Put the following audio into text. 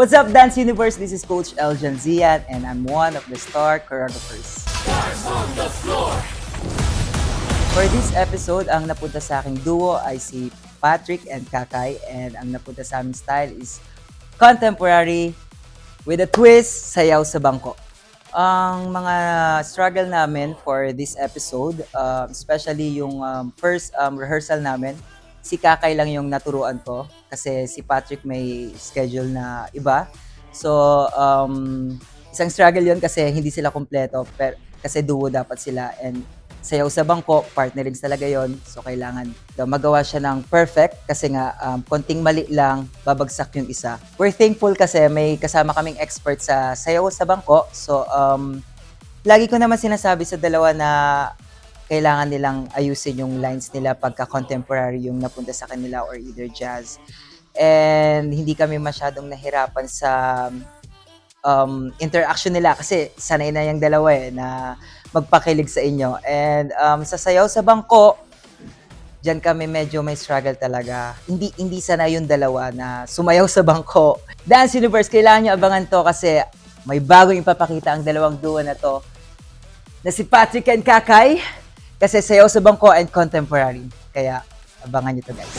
What's up, Dance Universe? This is Coach Eljan Zian, and I'm one of the star choreographers. For this episode, ang napunta sa aking duo ay si Patrick and Kakay, and ang napunta sa aming style is contemporary with a twist, sayaw sa bangko. Ang mga struggle namin for this episode, especially yung first rehearsal namin, si Kakay lang yung naturuan ko kasi si Patrick may schedule na iba. So, isang struggle yun kasi hindi sila kompleto, pero, kasi duo dapat sila, and sayaw sa bangko, partnerings talaga yon. So, kailangan magawa siya ng perfect kasi nga, konting mali lang, babagsak yung isa. We're thankful kasi may kasama kaming expert sa sayaw sa bangko. So, lagi ko naman sinasabi sa dalawa na kailangan nilang ayusin yung lines nila pagka contemporary yung napunta sa kanila or either jazz. And hindi kami masyadong nahirapan sa interaction nila kasi sanay na yung dalawa na magpakilig sa inyo. And sa sayaw sa bangko, diyan kami medyo may struggle talaga. Hindi sanay yung dalawa na sumayaw sa bangko. Dance Universe, kailangan nyo abangan to kasi may bagong ipapakita ang dalawang duo na to na si Patrick and Kakay kasi sayaw sa bangko and contemporary. Kaya abangan nyo to, guys.